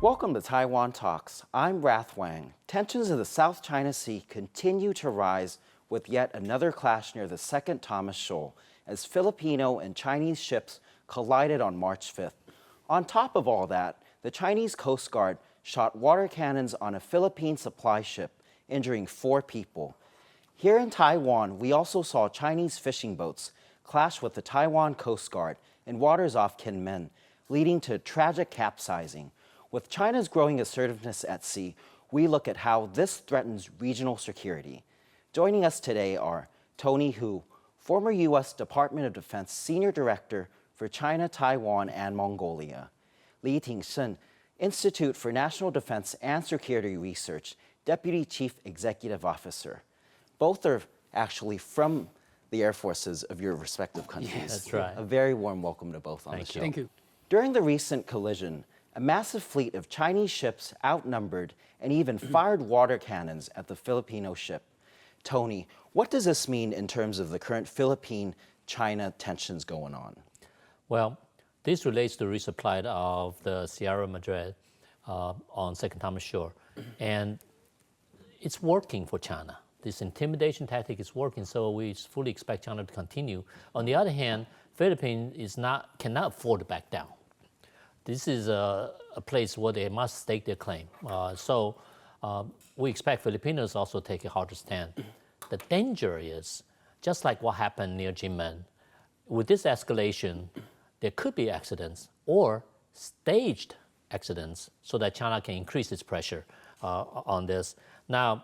Welcome to Taiwan Talks. I'm Rath Wang. Tensions in the South China Sea continue to rise with yet another clash near the Second Thomas Shoal as Filipino and Chinese ships collided on March 5th. On top of all that, the Chinese Coast Guard shot water cannons on a Philippine supply ship, injuring 4 people. Here in Taiwan, we also saw Chinese fishing boats clash with the Taiwan Coast Guard in waters off Kinmen, leading to tragic capsizing. With China's growing assertiveness at sea, we look at how this threatens regional security. Joining us today are Tony Hu, former U.S. Department of Defense Senior Director for China, Taiwan, and Mongolia; Ting-sheng, Institute for National Defense and Security Research, Deputy Chief Executive Officer. Both are actually from the air forces of your respective countries. Yes, that's right. A very warm welcome to both on the show. Thank you. During the recent collision, a massive fleet of Chinese ships outnumbered and even fired water cannons at the Filipino ship. Tony, what does this mean in terms of the current Philippine-China tensions going on? Well, this relates to resupply of the Sierra Madre on Second Thomas Shoal. And it's working for China. This intimidation tactic is working, so we fully expect China to continue. On the other hand, Philippines cannot afford to back down. This is a place where they must stake their claim. So we expect Filipinos also take a harder stand. The danger is, just like what happened near Jinmen, with this escalation, there could be accidents or staged accidents so that China can increase its pressure on this. Now,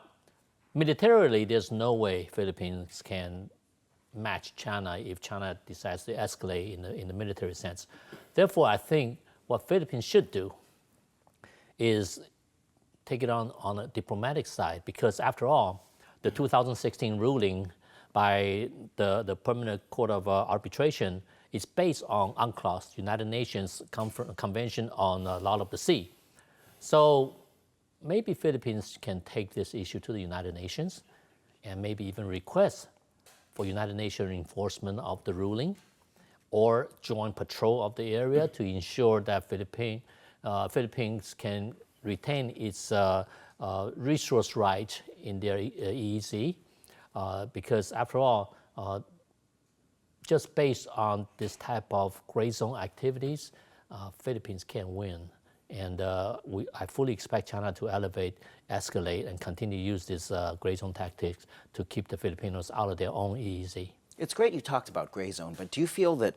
militarily, there's no way Philippines can match China if China decides to escalate in the military sense. Therefore, I think what Philippines should do is take it on a diplomatic side, because after all, the 2016 ruling by the Permanent Court of Arbitration is based on UNCLOS, United Nations Convention on Law of the Sea. So maybe Philippines can take this issue to the United Nations and maybe even request for United Nations enforcement of the ruling, or joint patrol of the area to ensure that Philippines can retain its resource right in their EEZ. Because after all, just based on this type of gray zone activities, Philippines can win. And I fully expect China to elevate, escalate, and continue to use these gray zone tactics to keep the Filipinos out of their own EEZ. It's great you talked about gray zone, but do you feel that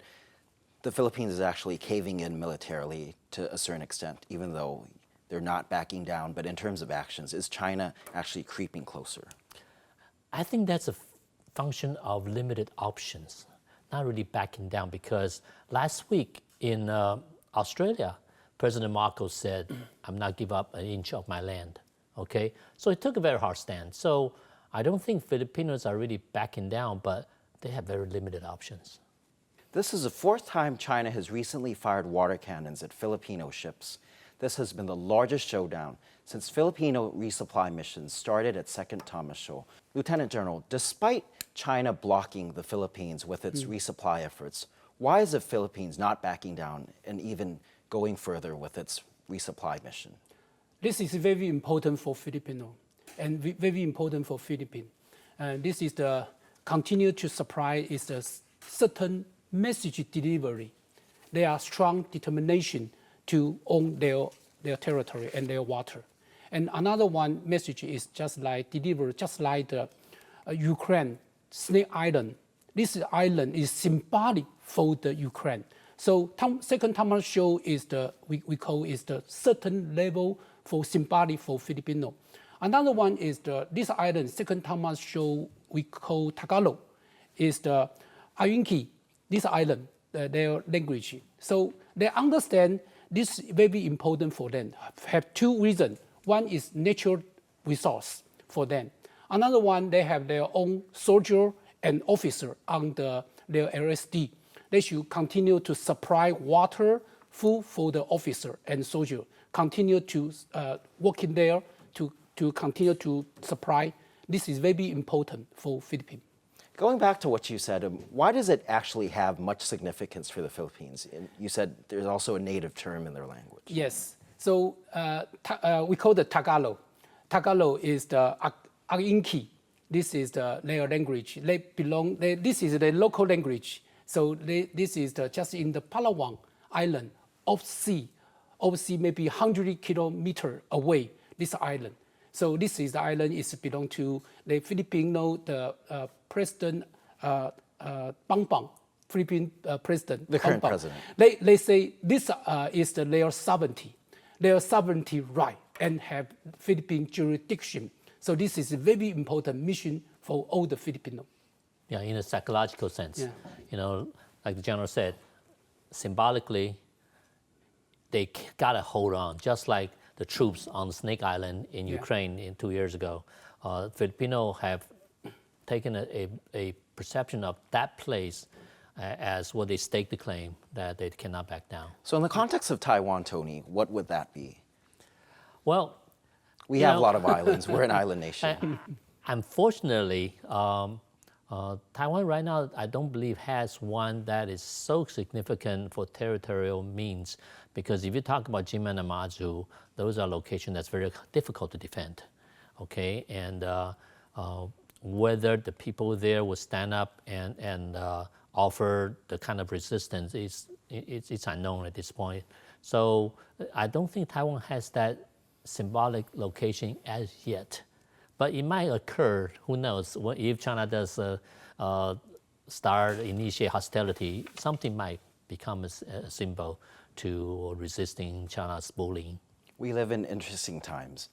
the Philippines is actually caving in militarily to a certain extent, even though they're not backing down? But in terms of actions, is China actually creeping closer? I think that's a function of limited options, not really backing down, because last week in Australia, President Marcos said, I'm not giving up an inch of my land, okay? So he took a very hard stand. So I don't think Filipinos are really backing down, but they have very limited options. This is the 4th time China has recently fired water cannons at Filipino ships. This has been the largest showdown since Filipino resupply missions started at Second Thomas Shoal. Lieutenant General, despite China blocking the Philippines with its resupply efforts, why is the Philippines not backing down and even going further with its resupply mission? This is very important for Filipino and very important for Philippines. This is the continue to supply is a certain message delivery. They are strong determination to own their territory and their water. And another one message is just like deliver, just like the Ukraine Snake Island. This island is symbolic for the Ukraine. So Second Thomas Shoal is we call is the certain level for symbolic for Filipino. Another one is this island, Second Thomas Shoal, we call Tagalog, is the Ayunki, this island, their language. So they understand this is very important for them. Have 2 reasons. One is natural resource for them. Another one, they have their own soldier and officer on their LSD. They should continue to supply water, food for the officer and soldier. Continue to work in there to continue to supply. This is very important for Philippines. Going back to what you said, why does it actually have much significance for the Philippines? And you said there's also a native term in their language. Yes. So we call the Tagalog. Tagalog is the Inki. This is their language. This is the local language. So this is just in the Palawan Island, off sea maybe 100 kilometers away, this island. So this is the island is belong to the Filipino, the President Bang, Philippine President. The current Bang. president. They say this is their sovereignty right and have Philippine jurisdiction. So this is a very important mission for all the Filipino. Yeah, in a psychological sense. Yeah. You know, like the general said, symbolically, they gotta hold on, just like the troops on Snake Island in Ukraine 2 years ago. Filipino have taken a perception of that place as what they stake the claim that they cannot back down. So in the context of Taiwan, Tony, what would that be? Well, we have a lot of islands. We're an island nation. Unfortunately, Taiwan right now, I don't believe has one that is so significant for territorial means, because if you talk about Jinmen and Mazu, those are locations that's very difficult to defend, okay? And whether the people there will stand up and offer the kind of resistance it's unknown at this point. So I don't think Taiwan has that symbolic location as yet. But it might occur, who knows, if China does initiate hostility, something might become a symbol to resisting China's bullying. We live in interesting times.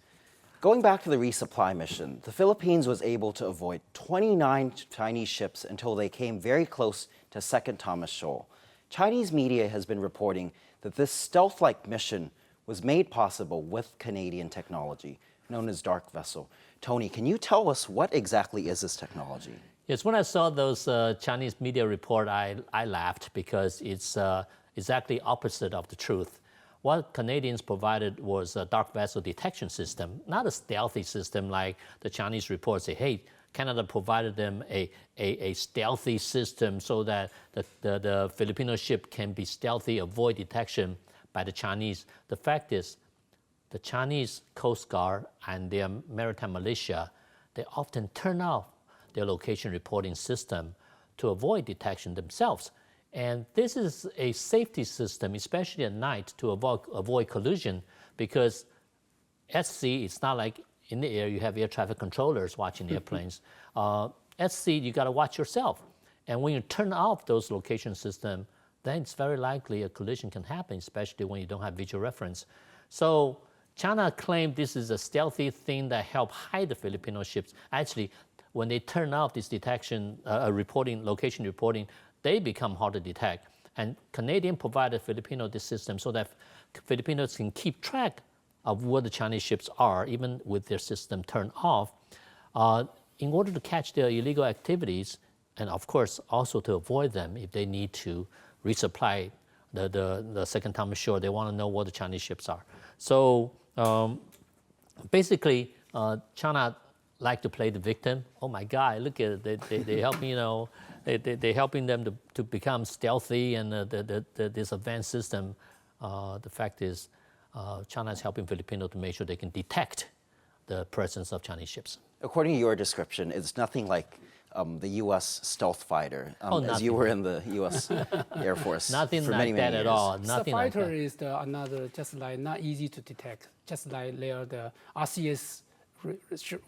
Going back to the resupply mission, the Philippines was able to avoid 29 Chinese ships until they came very close to Second Thomas Shoal. Chinese media has been reporting that this stealth-like mission was made possible with Canadian technology, known as dark vessel. Tony, can you tell us what exactly is this technology? Yes, when I saw those Chinese media report, I laughed because it's exactly opposite of the truth. What Canadians provided was a dark vessel detection system, not a stealthy system like the Chinese reports say, hey, Canada provided them a stealthy system so that the Filipino ship can be stealthy, avoid detection by the Chinese. The fact is, the Chinese Coast Guard and their maritime militia, they often turn off their location reporting system to avoid detection themselves. And this is a safety system, especially at night, to avoid collision, because at sea, it's not like in the air you have air traffic controllers watching airplanes. At sea, you gotta watch yourself. And when you turn off those location systems, then it's very likely a collision can happen, especially when you don't have visual reference. So China claimed this is a stealthy thing that helped hide the Filipino ships. Actually, when they turn off this detection, location reporting, they become hard to detect. And Canadian provided Filipino this system so that Filipinos can keep track of where the Chinese ships are, even with their system turned off, in order to catch their illegal activities, and of course also to avoid them if they need to resupply the Second Thomas Shoal. They want to know where the Chinese ships are. So basically, China like to play the victim. Oh my God, look at it. They help, they're helping them to become stealthy, and this advanced system. The fact is, China is helping Filipinos to make sure they can detect the presence of Chinese ships. According to your description, it's nothing like the U.S. stealth fighter, as you were in the U.S. Air Force Nothing for like many, that many at years. all. Nothing like fighter that. is another, just like not easy to detect, just like the RCS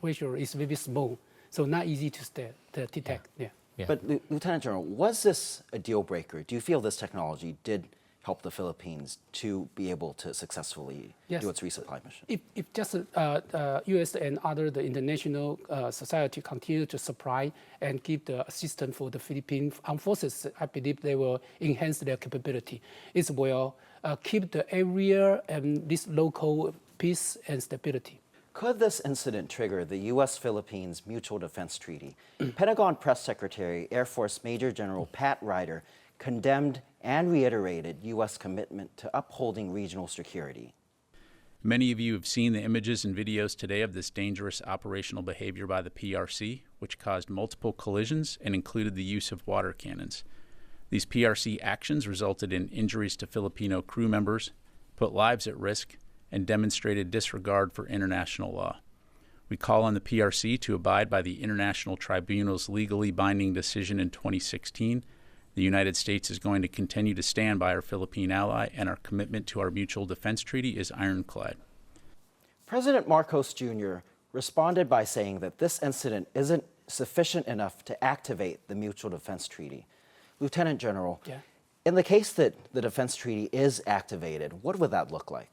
ratio is very small, so not easy to detect. Yeah. Yeah. But Lieutenant General, was this a deal breaker? Do you feel this technology did help the Philippines to be able to successfully do its resupply mission? If just U.S. and other the international society continue to supply and give the assistance for the Philippine armed forces, I believe they will enhance their capability. It will keep the area and this local peace and stability. Could this incident trigger the U.S.-Philippines Mutual Defense Treaty? Pentagon Press Secretary, Air Force Major General Pat Ryder condemned and reiterated U.S. commitment to upholding regional security. Many of you have seen the images and videos today of this dangerous operational behavior by the PRC, which caused multiple collisions and included the use of water cannons. These PRC actions resulted in injuries to Filipino crew members, put lives at risk, and demonstrated disregard for international law. We call on the PRC to abide by the International Tribunal's legally binding decision in 2016. The United States is going to continue to stand by our Philippine ally, and our commitment to our mutual defense treaty is ironclad. President Marcos Jr. responded by saying that this incident isn't sufficient enough to activate the Mutual Defense Treaty. Lieutenant General, in the case that the defense treaty is activated, what would that look like?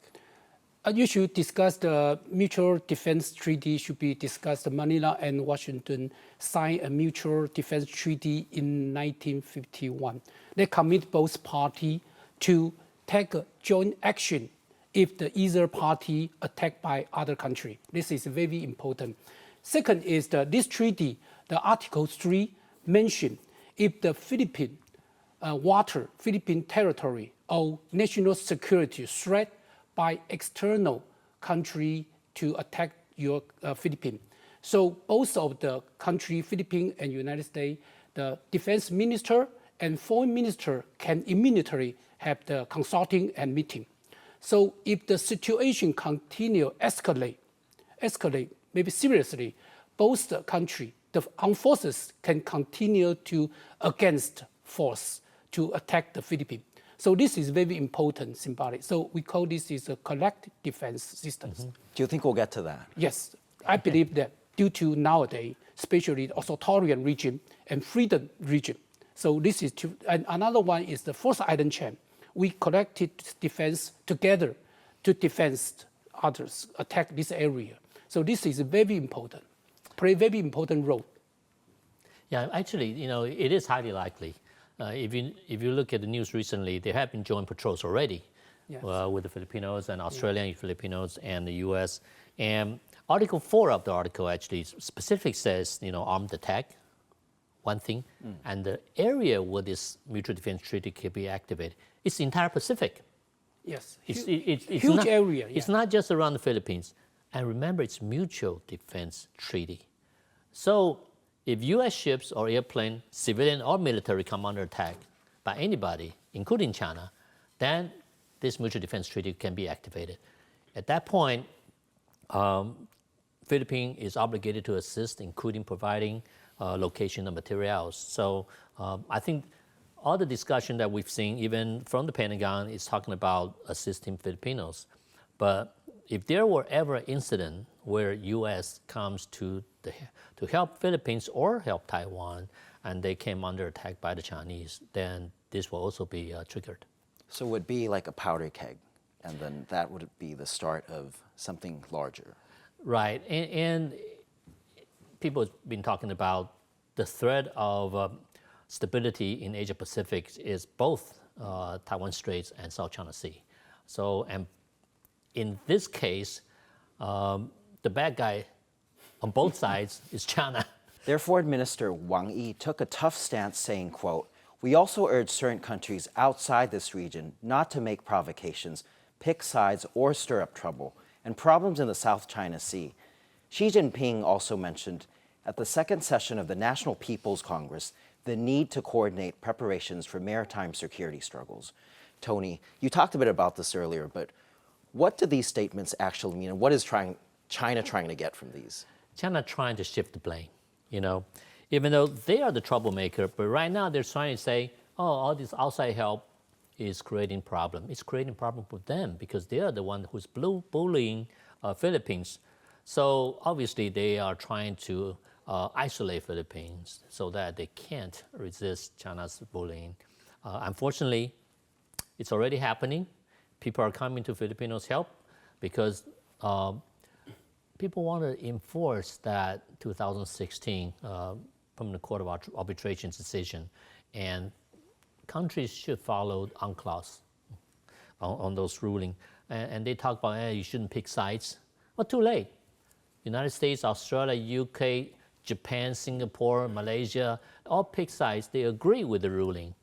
You should discuss the mutual defense treaty should be discussed. Manila and Washington signed a mutual defense treaty in 1951. They commit both parties to take a joint action if the either party attacked by other country. This is very important. Second is this treaty, the Article 3 mentioned if the Philippine water, Philippine territory or national security threat by external country to attack your Philippines. So both of the country, Philippines and United States, the defense minister and foreign minister can immediately have the consulting and meeting. So if the situation continue escalate, maybe seriously, both the country, the armed forces can continue to against force to attack the Philippines. So this is very important symbolic. So we call this is a collective defense systems. Do you think we'll get to that? Yes, I believe that due to nowadays, especially the authoritarian regime and freedom regime. So this is and another one is the fourth island chain. We collected defense together to defend others, attack this area. So this is very important, play very important role. Yeah, actually, it is highly likely. If you look at the news recently, there have been joint patrols already with the Filipinos and Australian Filipinos and the U.S. And Article 4 of the article actually specifically says, armed attack, one thing, and the area where this mutual defense treaty can be activated. It's the entire Pacific. Yes, it's huge not, area. It's not just around the Philippines. And remember, it's mutual defense treaty. So if U.S. ships or airplane, civilian or military, come under attack by anybody, including China, then this mutual defense treaty can be activated. At that point, Philippines is obligated to assist, including providing location of materials. So I think all the discussion that we've seen, even from the Pentagon, is talking about assisting Filipinos. But if there were ever an incident where U.S. comes to help Philippines or help Taiwan, and they came under attack by the Chinese, then this will also be triggered. So it would be like a powder keg, and then that would be the start of something larger. Right, and people have been talking about the threat of stability in Asia Pacific is both Taiwan Straits and South China Sea. So, and in this case, the bad guy on both sides is China. Their Foreign Minister Wang Yi took a tough stance saying, quote, "We also urge certain countries outside this region not to make provocations, pick sides, or stir up trouble, and problems in the South China Sea." Xi Jinping also mentioned at the second session of the National People's Congress the need to coordinate preparations for maritime security struggles. Tony, you talked a bit about this earlier, but what do these statements actually mean, and what is China trying to get from these? China trying to shift the blame, even though they are the troublemaker, but right now they're trying to say, all this outside help is creating problem. It's creating problem for them because they are the one who's bullying Philippines. So obviously they are trying to isolate Philippines so that they can't resist China's bullying. Unfortunately, it's already happening. People are coming to Filipinos' help because people want to enforce that 2016 Permanent Court of Arbitration's decision, and countries should follow UNCLOS on those rulings. And they talk about, you shouldn't pick sides. Well, too late. United States, Australia, UK, Japan, Singapore, Malaysia, all pick sides. They agree with the ruling.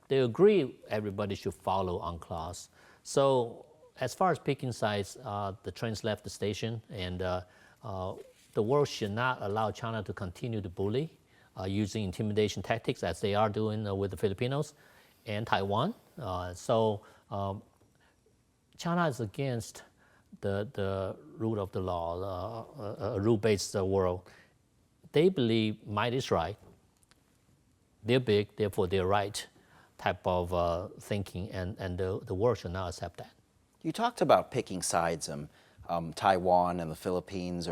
They agree everybody should follow UNCLOS. So as far as picking sides, the trains left the station, and the world should not allow China to continue to bully using intimidation tactics as they are doing with the Filipinos and Taiwan. So China is against the rule of the law, a rule-based world, they believe might is right. They're big, therefore they're right type of thinking, and the world should not accept that. You talked about picking sides, and Taiwan and the Philippines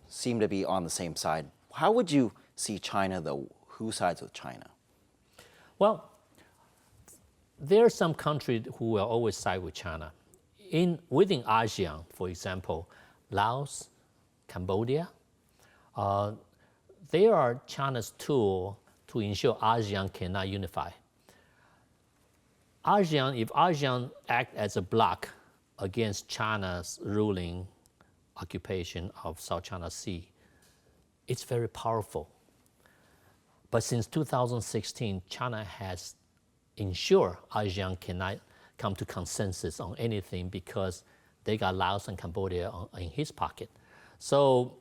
seem to be on the same side. How would you see China, though? Who sides with China? Well, there are some countries who will always side with China. Within ASEAN, for example, Laos, Cambodia, they are China's tool to ensure ASEAN cannot unify. If ASEAN act as a bloc against China's ruling occupation of South China Sea, it's very powerful. But since 2016, China has ensured ASEAN cannot come to consensus on anything because they got Laos and Cambodia in his pocket. So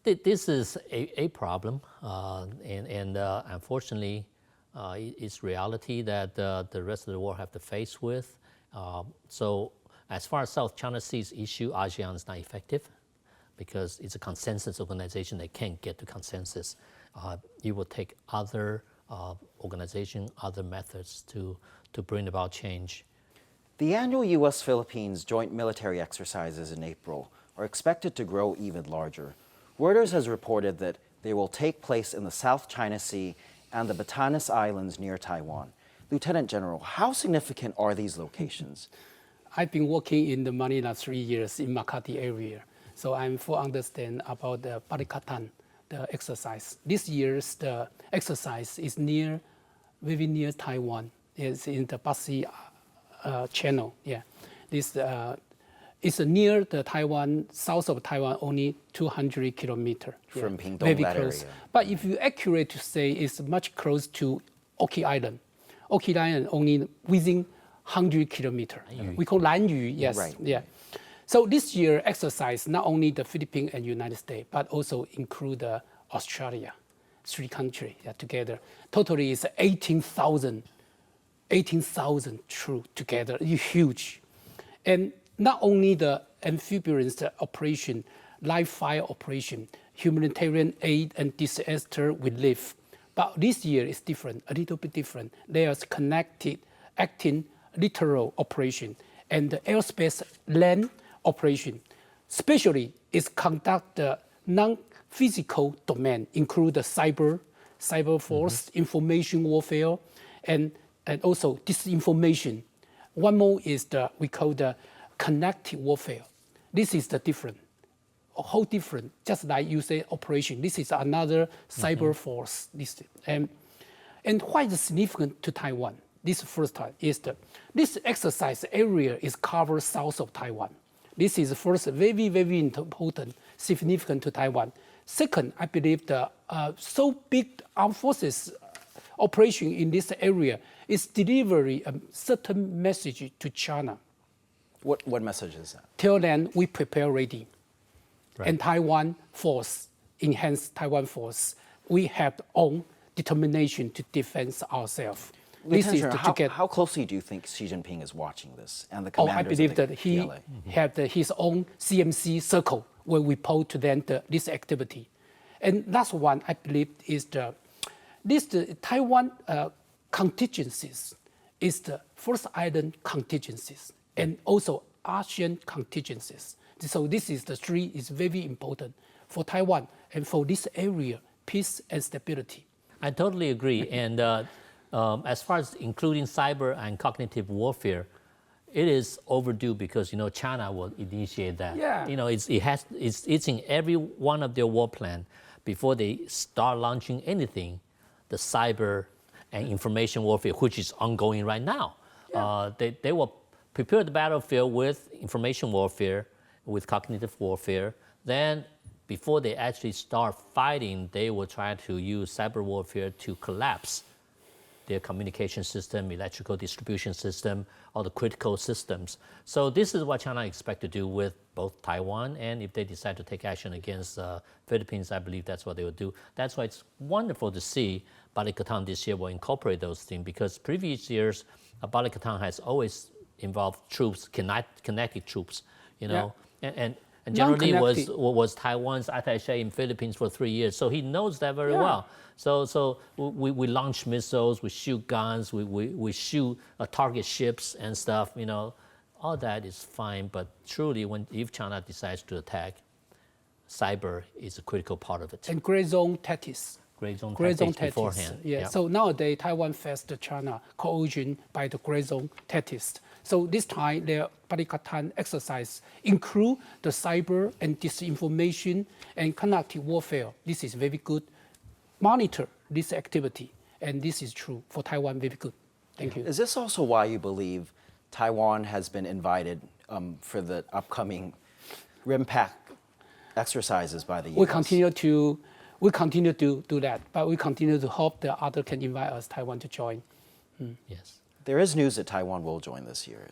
this is a problem, and unfortunately, it's reality that the rest of the world have to face with. So as far as South China Sea's issue, ASEAN is not effective because it's a consensus organization. They can't get to consensus. It will take other organizations, other methods to bring about change. The annual U.S.-Philippines joint military exercises in April are expected to grow even larger. Reuters has reported that they will take place in the South China Sea and the Batanes Islands near Taiwan. Lieutenant General, how significant are these locations? I've been working in the Manila 3 years in Makati area, so I'm full understand about the Balikatan, the exercise. This year's the exercise is very near Taiwan. It's in the Basi Channel. Yeah, this is near the Taiwan, south of Taiwan, only 200 kilometers. From Pingtung, very that close. area. But if you accurate to say, it's much close to Oki Island. Oki Island only within 100 kilometers. We call Lanyu, yes. Right. Yeah. So this year exercise, not only the Philippines and United States, but also include Australia, 3 countries together. Totally is 18,000 troops together, it's huge. And not only the amphibious operation, live fire operation, humanitarian aid and disaster relief, but this year is different, a little bit different. There's connected, acting littoral operation and the airspace land operation. Especially is conduct the non-physical domain, include the cyber force, information warfare, and also disinformation. One more is we call the connected warfare. This is the different, a whole different, just like you say operation. This is another cyber force. And why is it significant to Taiwan? This first time is this exercise area is covered south of Taiwan. This is first very, very important, significant to Taiwan. Second, I believe the so big armed forces operation in this area is delivering a certain message to China. What message is that? Tell them we prepare ready. Right. And Taiwan force, enhanced Taiwan force, we have own determination to defend ourselves. This is how closely do you think Xi Jinping is watching this and the I commanders believe of the that he PLA? had his own CMC circle where we report to them this activity. And last one, I believe, is the Taiwan contingencies is the first island contingencies and also ASEAN contingencies. So this is the 3 is very important for Taiwan and for this area, peace and stability. I totally agree. And as far as including cyber and cognitive warfare, it is overdue because China will initiate that. Yeah. It's in every one of their war plan before they start launching anything. The cyber and information warfare, which is ongoing right now, they will prepare the battlefield with information warfare, with cognitive warfare. Then, before they actually start fighting, they will try to use cyber warfare to collapse their communication system, electrical distribution system, all the critical systems. So this is what China expects to do with both Taiwan, and if they decide to take action against Philippines, I believe that's what they will do. That's why it's wonderful to see Balikatan this year will incorporate those things, because previous years, Balikatan has always involve troops, kinetic troops, you know, Yeah. and generally Non-kinetic. was Taiwan's attaché in Philippines for 3 years, so he knows that very well. So we launch missiles, we shoot guns, we shoot target ships and stuff, you know, all that is fine. But truly, if China decides to attack, cyber is a critical part of it. And gray zone tactics. Gray zone Gray zone tactics tactics. beforehand. Yeah. So nowadays, Taiwan faced China coercion by the gray zone tactics. So this time, their Balikatan exercise include the cyber and disinformation and connected warfare. This is very good. Monitor this activity, and this is true for Taiwan. Very good. Thank you. Is this also why you believe Taiwan has been invited for the upcoming RIMPAC exercises by the U.S.? We continue to do that, but we continue to hope the other can invite us, Taiwan, to join. Yes. There is news that Taiwan will join this year.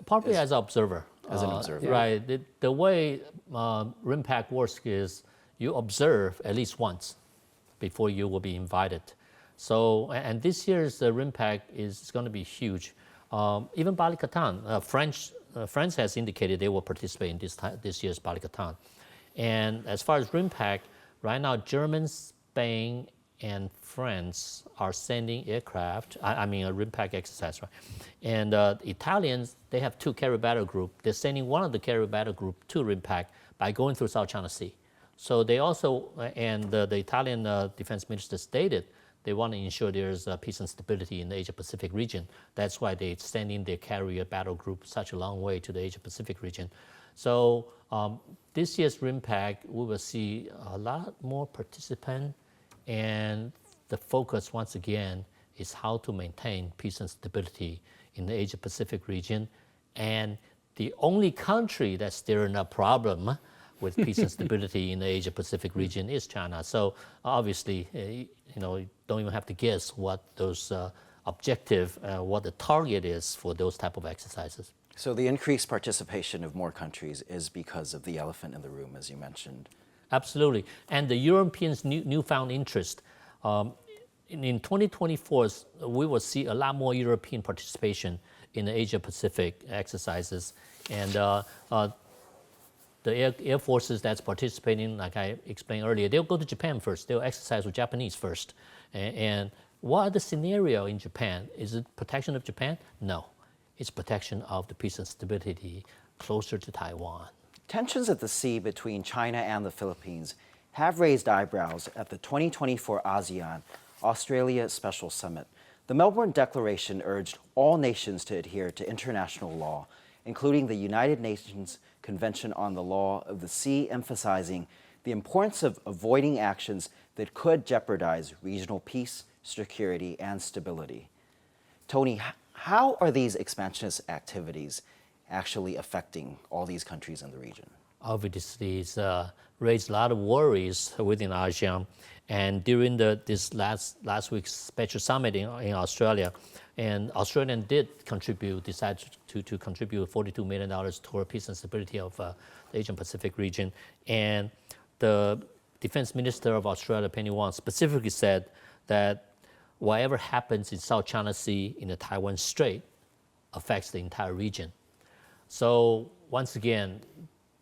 Probably as an observer. As an observer. Right. The way RIMPAC works is you observe at least once before you will be invited. So, and this year's RIMPAC is going to be huge. Even Balikatan, France has indicated they will participate in this year's Balikatan. And as far as RIMPAC, right now, Germany, Spain, and France are sending aircraft, I mean a RIMPAC exercise, right? And the Italians, they have 2 carrier battle group. They're sending one of the carrier battle group to RIMPAC by going through South China Sea. So they also, and the Italian defense minister stated, they want to ensure there's peace and stability in the Asia-Pacific region. That's why they're sending their carrier battle group such a long way to the Asia-Pacific region. So this year's RIMPAC, we will see a lot more participants, and the focus, once again, is how to maintain peace and stability in the Asia-Pacific region. And the only country that's stirring up problem with peace and stability in the Asia-Pacific region is China. So obviously, you know, you don't even have to guess what those objective, what the target is for those type of exercises. So the increased participation of more countries is because of the elephant in the room, as you mentioned. Absolutely. And the Europeans' newfound interest. In 2024, we will see a lot more European participation in the Asia-Pacific exercises. And the air forces that's participating, like I explained earlier, they'll go to Japan first. They'll exercise with Japanese first. And what are the scenario in Japan? Is it protection of Japan? No. It's protection of the peace and stability closer to Taiwan. Tensions at the sea between China and the Philippines have raised eyebrows at the 2024 ASEAN-Australia Special Summit. The Melbourne Declaration urged all nations to adhere to international law, including the United Nations Convention on the Law of the Sea, emphasizing the importance of avoiding actions that could jeopardize regional peace, security, and stability. Tony, how are these expansionist activities actually affecting all these countries in the region? Obviously, it's raised a lot of worries within ASEAN. And during this last week's special summit in Australia, and Australia did decide to contribute $42 million toward peace and stability of the Asian Pacific region. And the Defense Minister of Australia, Penny Wong, specifically said that whatever happens in South China Sea, in the Taiwan Strait, affects the entire region. So once again,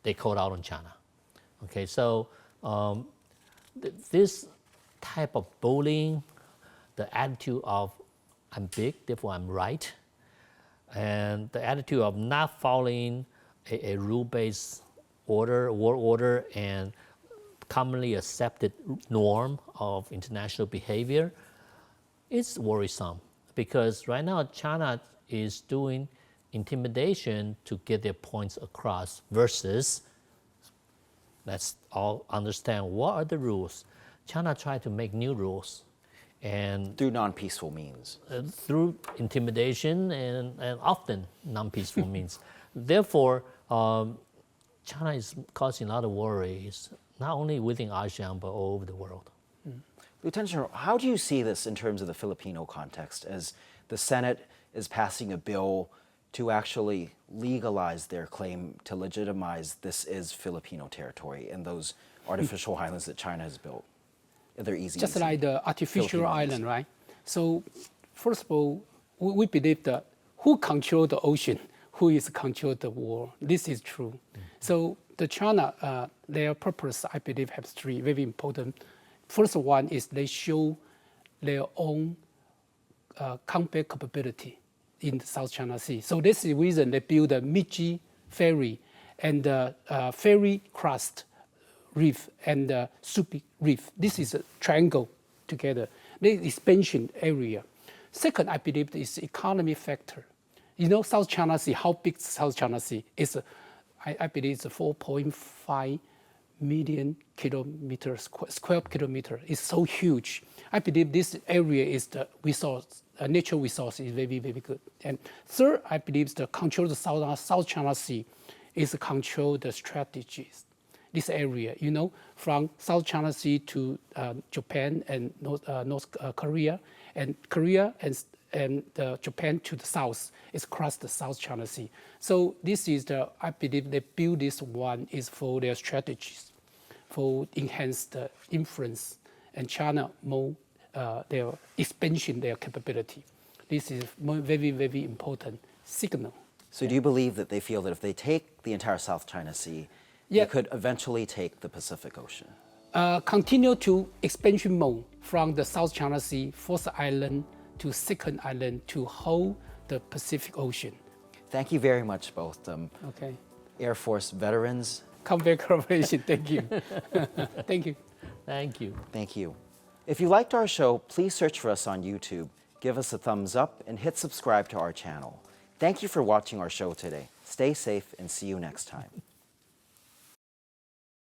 they called out on China. Okay, so this type of bullying, the attitude of I'm big, therefore I'm right, and the attitude of not following a rule-based order, war order, and commonly accepted norm of international behavior, it's worrisome because right now China is doing intimidation to get their points across versus let's all understand what are the rules. China tried to make new rules and Through non-peaceful means. through intimidation and often non-peaceful means. Therefore, China is causing a lot of worries, not only within ASEAN, but all over the world. Lieutenant General, how do you see this in terms of the Filipino context as the Senate is passing a bill to actually legalize their claim to legitimize this is Filipino territory and those artificial islands that China has built? They're easy. Just like the artificial Filipino island, right? So first of all, we believe that who control the ocean, who is control the world. This is true. So the China, their purpose, I believe, have three very important. First one is they show their own combat capability in the South China Sea. So this is the reason they build a Meiji ferry and ferry crust reef and Subic reef. This is a triangle together, the expansion area. Second, I believe, is economy factor. You know, South China Sea, how big South China Sea is? I believe it's 4.5 million square kilometer. It's so huge. I believe this area is the resource, natural resource is very, very good. And third, I believe the control of the South China Sea is control the strategies. This area, you know, from South China Sea to Japan and North Korea, and Japan to the south is across the South China Sea. So this is I believe they build this one is for their strategies, for enhance the influence and China more their expansion, their capability. This is very, very important signal. So do you believe that they feel that if they take the entire South China Sea, they could eventually take the Pacific Ocean? Continue to expansion mode from the South China Sea, first island to second island to whole the Pacific Ocean. Thank you very much, both Okay. Air Force veterans. Combat cooperation, thank you. Thank you. Thank you. Thank you. If you liked our show, please search for us on YouTube, give us a thumbs up, and hit subscribe to our channel. Thank you for watching our show today. Stay safe and see you next time.